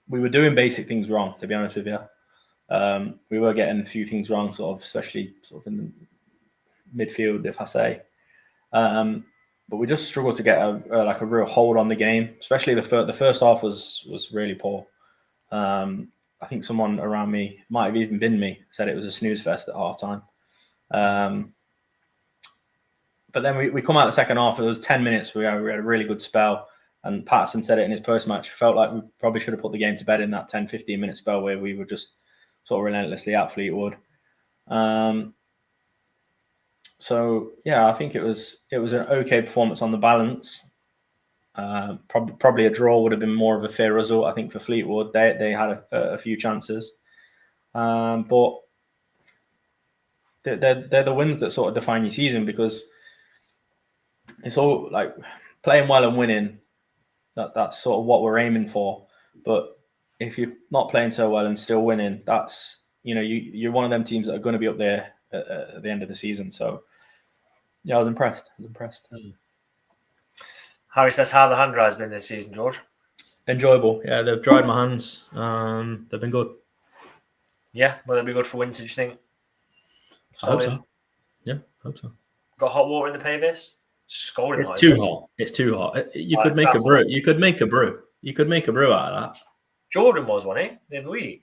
We were doing basic things wrong, to be honest with you. We were getting a few things wrong, especially in the midfield, if I say. But we just struggled to get a real hold on the game. Especially the first half was really poor. I think someone around me, might have even been me, said it was a snooze fest at halftime. But then we come out the second half. It was 10 minutes. We had a really good spell. And Patterson said it in his post-match. Felt like we probably should have put the game to bed in that 10, 15-minute spell where we were just sort of relentlessly at Fleetwood. So, yeah, I think it was an okay performance on the balance. Probably a draw would have been more of a fair result, I think, for Fleetwood. They had a few chances. But they're the wins that sort of define your season, because it's all like playing well and winning. That's sort of what we're aiming for. But if you're not playing so well and still winning, that's you're one of them teams that are going to be up there at the end of the season. So Yeah, I was impressed. Harry says, how have the hand dries been this season, George? Enjoyable. Yeah, they've dried my hands. They've been good. Yeah, will they be good for winter, do you think? I hope Solid. so. Yeah, I hope so. Got hot water in the Pavis? Scalding It's hot. too hot. It's too hot. You could make a brew. You could make a brew. You could make a brew out of that. Jordan was, wasn't he? The other week.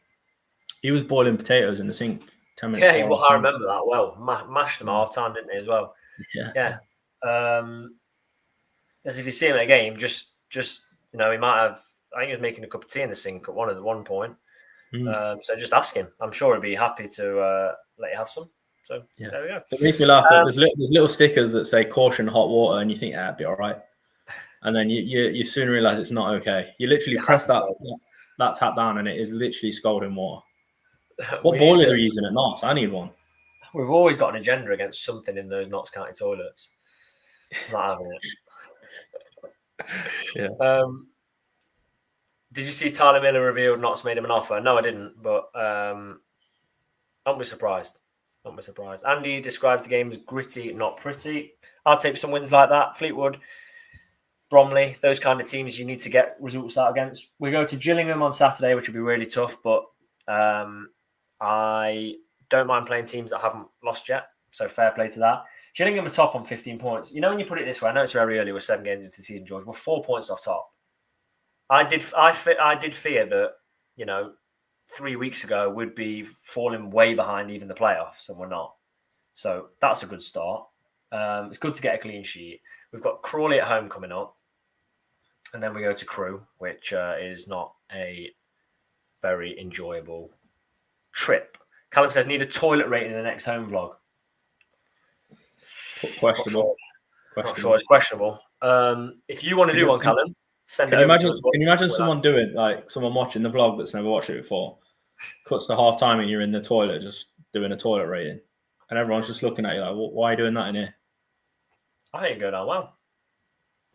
He was boiling potatoes in the sink 10 minutes. Yeah, I remember that well. Mashed them half time, didn't he, as well? Yeah. As if you see him at a game, just he might have. I think he was making a cup of tea in the sink at one point. So just ask him. I'm sure he'd be happy to let you have some. So there we go. It makes me laugh. There's little stickers that say "caution hot water," and you think, it'd be all right. And then you soon realize it's not okay. You literally press that tap down, and it is literally scalding water. What boiler are you using at Notts? I need one. We've always got an agenda against something in those Notts County toilets. I'm not having it. Yeah. Did you see Tyler Miller revealed Notts made him an offer? No, I didn't, but don't be surprised. Don't be surprised. Andy describes the game as gritty, not pretty. I'll take some wins like that. Fleetwood, Bromley, those kind of teams you need to get results out against. We go to Gillingham on Saturday, which will be really tough, but I don't mind playing teams that haven't lost yet, so fair play to that. Gillingham are top on 15 points. You know, when you put it this way, I know it's very early, we're 7 games into the season, George, we're 4 points off top. I did fear that, 3 weeks ago we'd be falling way behind even the playoffs, and we're not. So that's a good start. It's good to get a clean sheet. We've got Crawley at home coming up, and then we go to Crewe, which is not a very enjoyable trip. Callum says, need a toilet rating in the next home vlog. Questionable. Not sure it's questionable. If you want to do one, Callum, send it over to us. Can you imagine someone watching the vlog that's never watched it before, cuts to half time and you're in the toilet just doing a toilet rating, and everyone's just looking at you like, why are you doing that in here? I think it'd go down well.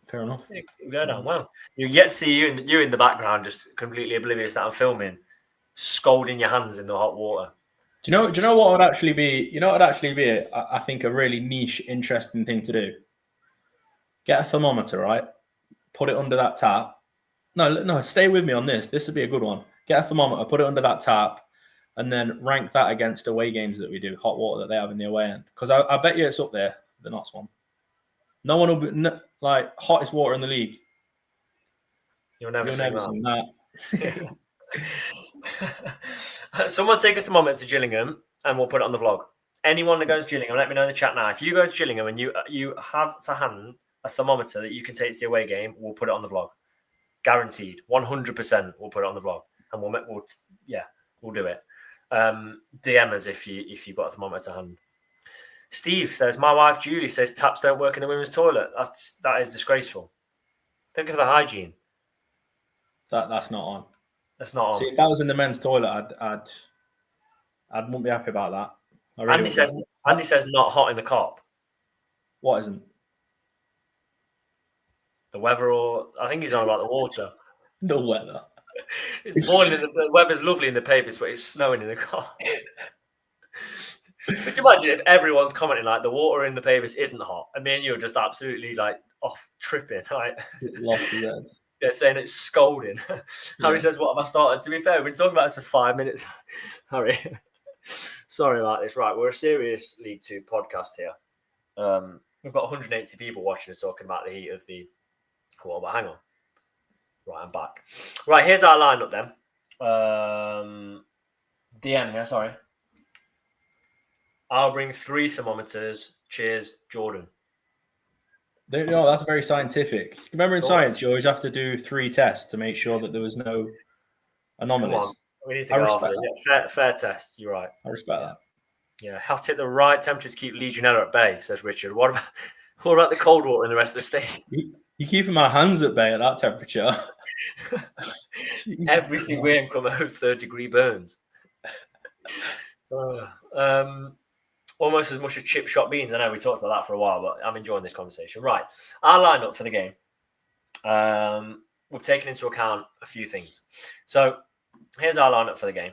Fair enough. It'd go down well. You get to see you in the background, just completely oblivious that I'm filming, scalding your hands in the hot water. Do you know what would actually be? You know what would actually be? I think a really niche, interesting thing to do. Get a thermometer, right? Put it under that tap. No, stay with me on this. This would be a good one. Get a thermometer, put it under that tap, and then rank that against away games that we do, hot water that they have in the away end. Because I bet you it's up there, the Notts one. No one will be hottest water in the league. You'll never see that. Someone take a thermometer to Gillingham and we'll put it on the vlog. Anyone that goes to Gillingham, let me know in the chat now. If you go to Gillingham and you have to hand a thermometer that you can take to the away game, we'll put it on the vlog. Guaranteed. 100% we'll put it on the vlog. And we'll do it. DM us if you've got a thermometer to hand. Steve says, my wife Julie says taps don't work in the women's toilet. That is disgraceful. Think of the hygiene. That's not on. That's not on. See, if that was in the men's toilet, I wouldn't be happy about that. Andy says not hot in the cop. What isn't? The weather, or I think he's on about the water. The weather. It's boiling. The weather's lovely in the Pavis, but it's snowing in the cop. Could you imagine if everyone's commenting like the water in the Pavis isn't hot, and me and you are just absolutely like off tripping, like lost his head. They're saying it's scalding. Harry says, "What have I started?" To be fair, we've been talking about this for 5 minutes. Harry, sorry about this. Right, we're a serious League Two podcast here. We've got 180 people watching us talking about the heat of the. Well, but hang on. Right, I'm back. Right, here's our lineup then. DM here, sorry. I'll bring 3 thermometers. Cheers, Jordan. No, that's very scientific. Remember in science, you always have to do 3 tests to make sure that there was no anomalies. Come on. We need to go after it. Yeah, fair test. You're right. I respect that. Yeah, have to hit the right temperature to keep Legionella at bay, says Richard. What about the cold water in the rest of the stadium? You're keeping my hands at bay at that temperature. Every single game come over 3rd-degree burns. Almost as much as chip shot beans. I know we talked about that for a while, but I'm enjoying this conversation. Right, our lineup for the game. We've taken into account a few things. So here's our lineup for the game.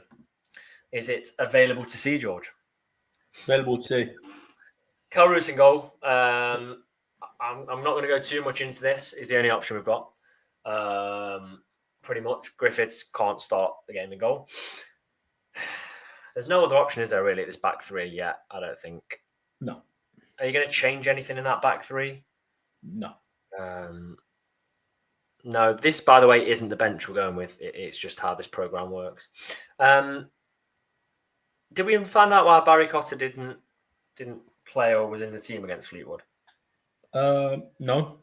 Is it available to see, George? Available to see. Roos in goal. I'm not going to go too much into this. Is the only option we've got. Pretty much. Griffiths can't start the game in goal. There's no other option, is there, really, at this back three yet? I don't think. No. Are you going to change anything in that back three? No. No, this, by the way, isn't the bench we're going with. It's just how this program works. Did we find out why Barry Cotter didn't play or was in the team against Fleetwood? No.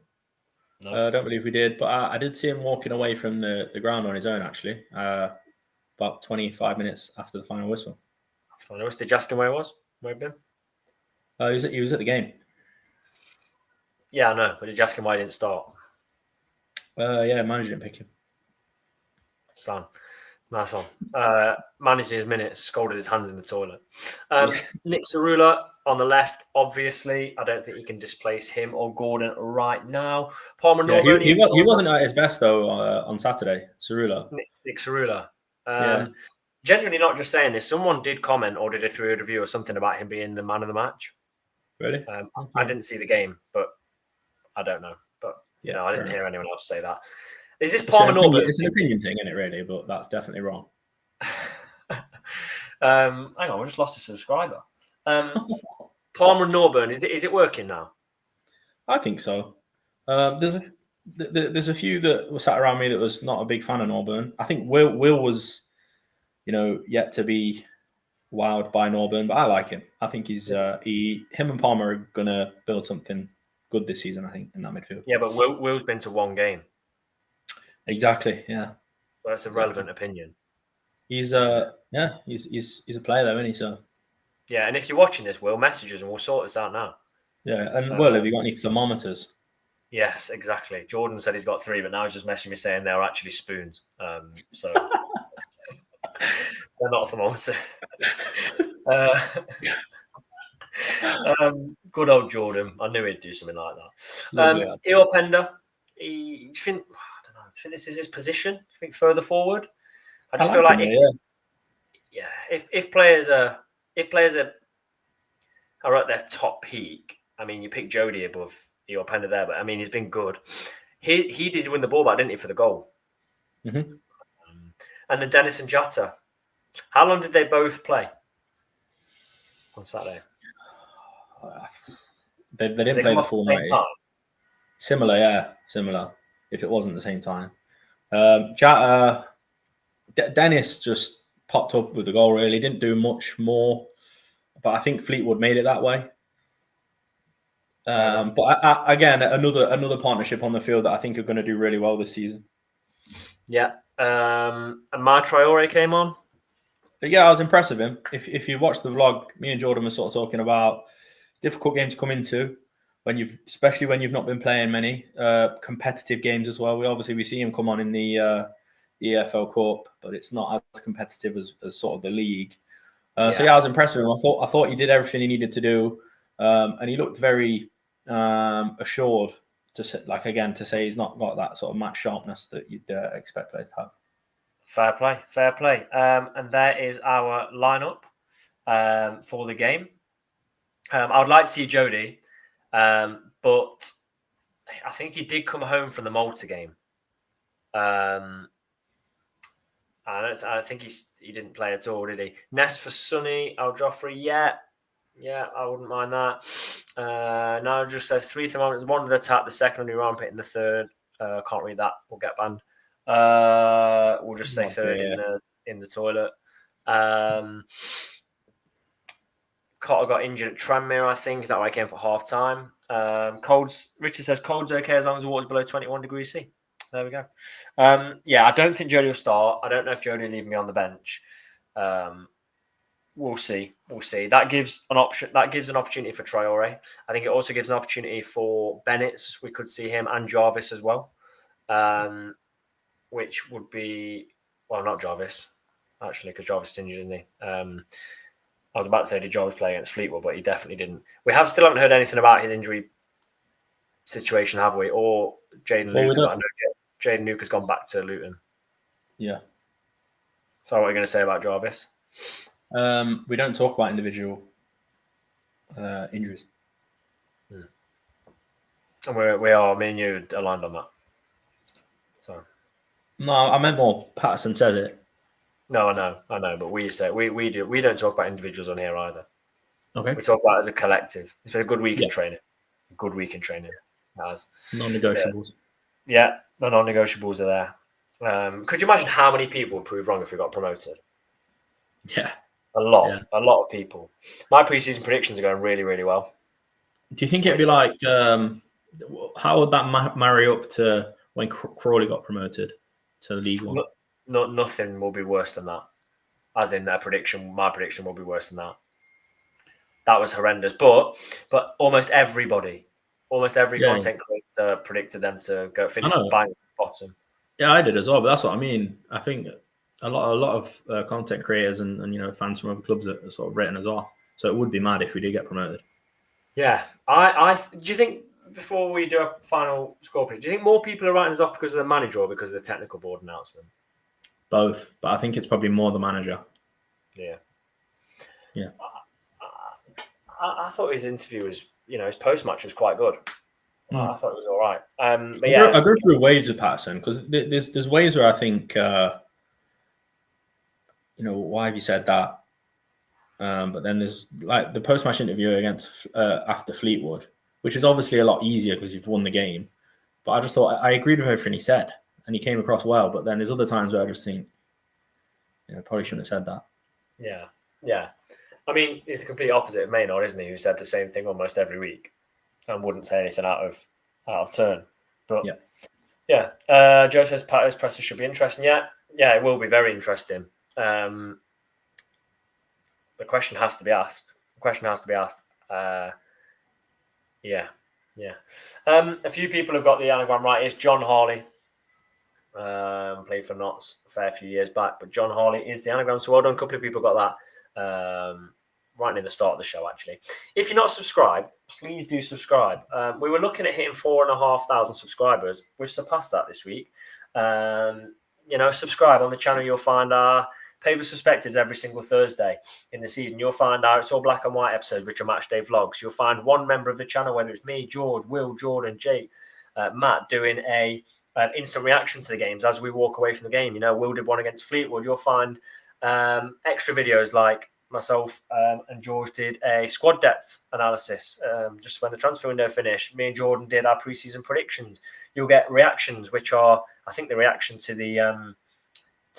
I don't believe we did, but I did see him walking away from the ground on his own, actually, about 25 minutes after the final whistle. Did you ask him where he was? Where he'd been? He was at the game. Yeah, I know, but did you ask him why he didn't start? Yeah, manager didn't pick him. Sam. Nice one. Managing his minutes, scalded his hands in the toilet. Nick Cerula on the left, obviously. I don't think you can displace him or Gordon right now. Palmer Norburn. He wasn't at his best, though, on Saturday, Cerula. Nick Cerula. Genuinely not just saying this. Someone did comment or did a 3-word review or something about him being the man of the match. Really? I didn't see the game, but I don't know. But, I didn't hear anyone else say that. Is this Palmer Norburn? It's an opinion thing, isn't it, really? But that's definitely wrong. Hang on, we just lost a subscriber. Palmer and Norburn, is it working now? I think so. There's a few that were sat around me that was not a big fan of Norburn. I think Will was, yet to be wowed by Norburn, but I like him. I think him and Palmer are gonna build something good this season. I think in that midfield. Yeah, but Will's been to one game. Exactly. Yeah. So that's a relevant opinion. He's a player though, isn't he? So. Yeah, and if you're watching this, Will, message us and we'll sort this out now. Yeah, and Will, have you got any thermometers? Yes, exactly. Jordan said he's got 3, but now he's just messaging me saying they're actually spoons. So they're not a thermometer. Good old Jordan. I knew he'd do something like that. Eeyore Pender. Do you think this is his position? Do you think further forward? I just feel like if players are at their top peak, I mean, you pick Jody above Eeyore Pender there, but I mean, he's been good. He did win the ball back, didn't he, for the goal? Mm-hmm. And then Dennis and Jota. How long did they both play on Saturday? They didn't play the full 90. Similar. If it wasn't the same time, Dennis just popped up with the goal. Really didn't do much more, but I think Fleetwood made it that way. But again, another partnership on the field that I think are going to do really well this season. Yeah, and Mar Traore came on. But yeah, I was impressed with him. If you watch the vlog, me and Jordan were sort of talking about difficult game to come into especially when you've not been playing many competitive games as well. We see him come on in the EFL Cup, but it's not as competitive as sort of the league. So I was impressed with him. I thought he did everything he needed to do, and he looked very assured to say he's not got that sort of match sharpness that you'd expect players to have. Fair play. And there is our lineup for the game. I would like to see Jody, but I think he did come home from the Malta game. I think he didn't play at all, did he? Ness for Sonny, Al Joffrey, yeah, I wouldn't mind that. Now it just says 3 thermometers, 1 to the tap, the second on your armpit, and the third. Can't read that. We'll get banned. We'll just say third in the toilet. Cotter got injured at Tranmere, I think. Is that why he came for half time? Richard says cold's okay as long as the water's below 21 degrees C. There we go. I don't think Jody will start. I don't know if Jody will leave me on the bench. We'll see. That gives an option. That gives an opportunity for Traore. I think it also gives an opportunity for Bennett's. We could see him and Jarvis as well, which would be not Jarvis actually, because Jarvis is injured, isn't he? I was about to say, did Jarvis play against Fleetwood, but he definitely didn't. We still haven't heard anything about his injury situation, have we? Or Jaden Luke? I know Jaden Luke has gone back to Luton. Yeah. So what are you going to say about Jarvis? We don't talk about individual injuries. And we are, me and you, aligned on that. So No, I meant more. Patterson says it. no, I know, but we don't talk about individuals on here either. Okay. We talk about it as a collective. It's been a good week in Yeah. training. Good week in training. Non-negotiables. Yeah, the non-negotiables are there. Could you imagine how many people would prove wrong if we got promoted? Yeah. A lot. Yeah. A lot of people. My preseason predictions are going really, really well. Do you think it'd be like, how would that marry up to when Crawley got promoted to League One? Nothing will be worse than that. As in their prediction, my prediction will be worse than that. That was horrendous. But almost every content creator predicted them to go finish bang bottom. Yeah, I did as well. But that's what I mean. I think a lot of content creators and fans from other clubs are sort of written us off. So it would be mad if we did get promoted. Yeah, do you think before we do a final score prediction, do you think more people are writing us off because of the manager or because of the technical board announcement? Both, but I think it's probably more the manager. Yeah. I thought his interview was, his post match was quite good. I thought it was all right. But I go through waves with Patterson because there's waves where I think, why have you said that? But then there's like the post match interview against after Fleetwood, which is obviously a lot easier because you've won the game. But I just thought I agreed with everything he said, and he came across well. But then there's other times where I just think, probably shouldn't have said that. Yeah. I mean, he's the complete opposite of Maynard, isn't he? Who said the same thing almost every week and wouldn't say anything out of turn. But Joe says Pavis presser should be interesting. Yeah, it will be very interesting. The question has to be asked. Yeah. A few people have got the anagram right. It's John Harley. Played for Notts a fair few years back, but John Harley is the anagram. So well done. A couple of people got that right near the start of the show, actually. If you're not subscribed, please do subscribe. We were looking at hitting 4,500 subscribers. We've surpassed that this week. Subscribe on the channel. You'll find our Pavis Perspectives every single Thursday in the season. You'll find our It's All Black and White episodes, which are matchday vlogs. You'll find one member of the channel, whether it's me, George, Will, Jordan, Jake, Matt, doing an instant reaction to the games as we walk away from the game. Will did one against Fleetwood. You'll find extra videos like myself and George did a squad depth analysis just when the transfer window finished. Me and Jordan did our preseason predictions. You'll get reactions, which are, I think, the reaction to the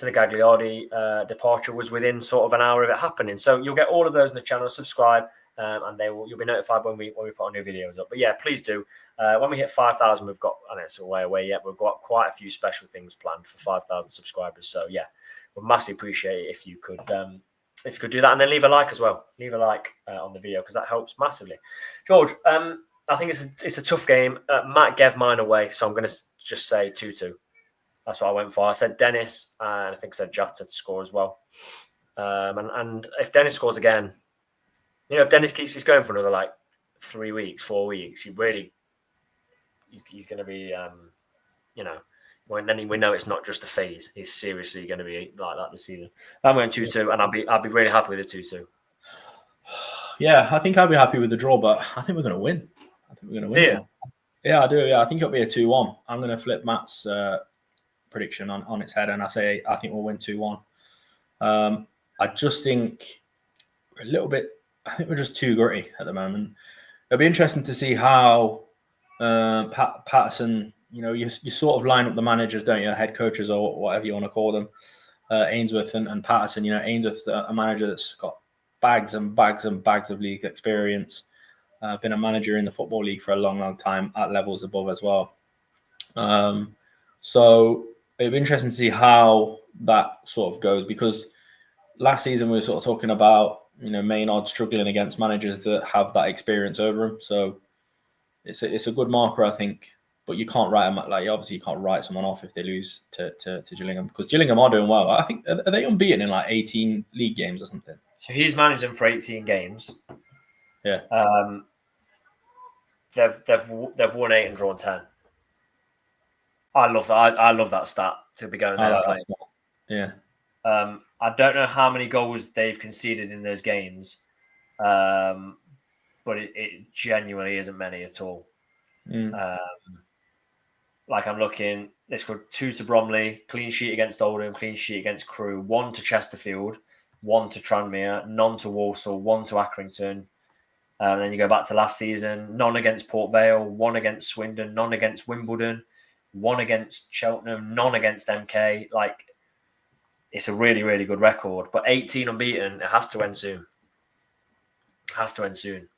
Gagliardi departure was within sort of an hour of it happening. So you'll get all of those in the channel. Subscribe, and you'll be notified when we put our new videos up. But yeah, please do. When we hit 5,000, we've got, I know it's a way away yet, we've got quite a few special things planned for 5,000 subscribers. So yeah, we'd massively appreciate it if you could do that, and then leave a like as well. Leave a like on the video because that helps massively. George, I think it's a tough game. Matt gave mine away, so I'm going to just say 2-2. That's what I went for. I said Dennis, and I think I said Jota to score as well. And if Dennis scores again, if Dennis keeps this going for another 3 weeks, 4 weeks, he's going to be, then we know it's not just a phase. He's seriously going to be like that this season. I'm going 2-2, and I'll be really happy with the 2-2. Yeah, I think I'll be happy with the draw, but I think we're going to win. Yeah, I do. Yeah, I think it'll be a 2-1. I'm going to flip Matt's prediction on its head, and I think we'll win 2-1. I just think we're a little bit. I think we're just too gritty at the moment. It'll be interesting to see how Patterson. You sort of line up the managers, don't you? Head coaches or whatever you want to call them. Ainsworth and Patterson. Ainsworth's a manager that's got bags and bags and bags of league experience. Been a manager in the Football League for a long, long time at levels above as well. So it'll be interesting to see how that sort of goes, because last season we were sort of talking about Maynard struggling against managers that have that experience over him. So it's a good marker, I think. But you can't write them obviously you can't write someone off if they lose to Gillingham, because Gillingham are doing well. I think are they unbeaten in 18 league games or something? So he's managed them for 18 games. Yeah. They've won 8 and drawn 10. I love that. I love that stat to be going there. Like yeah. I don't know how many goals they've conceded in those games, but but it genuinely isn't many at all. Like I'm looking, this could 2 to Bromley, clean sheet against Oldham, clean sheet against Crewe, 1 to Chesterfield, 1 to Tranmere, none to Walsall, 1 to Accrington. And then you go back to last season, none against Port Vale, 1 against Swindon, none against Wimbledon, 1 against Cheltenham, none against MK. Like, it's a really, really good record. But 18 unbeaten, it has to end soon. It has to end soon.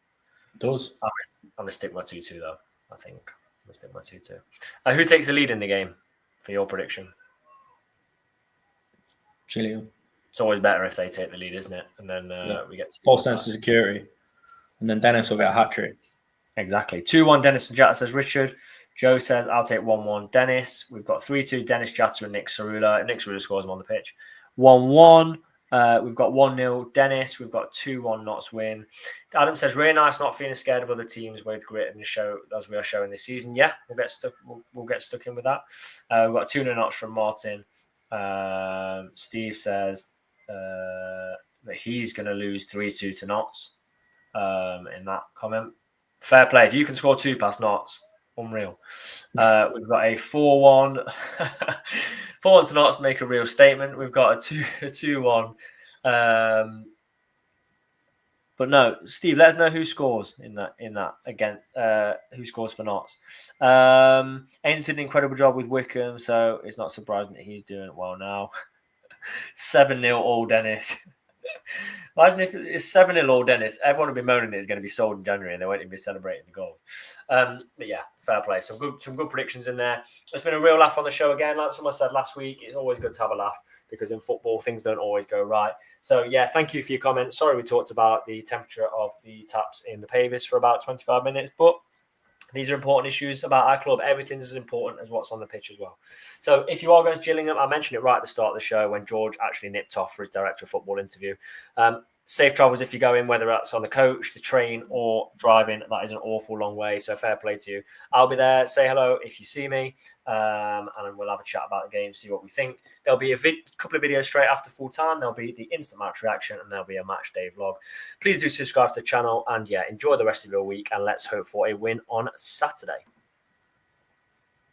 It does. I'm going to stick my 2-2, though, I think. I'm going to stick my 2-2. Who takes the lead in the game for your prediction? Gillingham. It's always better if they take the lead, isn't it? And then we get false sense of security. And then Dennis will get a hat-trick. Exactly. 2-1 Dennis and Jatta, says Richard. Joe says, I'll take 1-1 Dennis. We've got 3-2 Dennis, Jatta and Nick Cerula. Nick Cerula scores them on the pitch. 1-1. We've got 1-0 Dennis. We've got 2-1 Notts win. Adam says, really nice not feeling scared of other teams with grit in the show as we are showing this season. Yeah, we'll get stuck. We'll get stuck in with that. We've got 2-0 Notts from Martin. Steve says that he's going to lose 3-2 to Notts in that comment. Fair play. If you can score 2 past Notts, unreal. We've got a 4-1. 4-1 to Notts, make a real statement. We've got a 2-1. But no, Steve, let us know who scores in that again. Who scores for Notts? Ains did an incredible job with Wickham, so it's not surprising that he's doing it well now. 7-0 all Dennis. Imagine if it's 7-0 all Dennis. Everyone would be moaning that it's going to be sold in January and they won't even be celebrating the goal. But yeah, fair play. Some good predictions in there. It's been a real laugh on the show again. Like someone said last week, it's always good to have a laugh because in football things don't always go right. So yeah, thank you for your comments. Sorry we talked about the temperature of the taps in the Pavis for about 25 minutes, but these are important issues about our club. Everything's as important as what's on the pitch as well. So if you are going to Gillingham, I mentioned it right at the start of the show when George actually nipped off for his director of football interview. Safe travels if you go in, whether that's on the coach, the train, or driving. That is an awful long way, so fair play to you. I'll be there. Say hello if you see me, and we'll have a chat about the game, see what we think. There'll be a couple of videos straight after full time. There'll be the instant match reaction, and there'll be a match day vlog. Please do subscribe to the channel, and yeah, enjoy the rest of your week, and let's hope for a win on Saturday.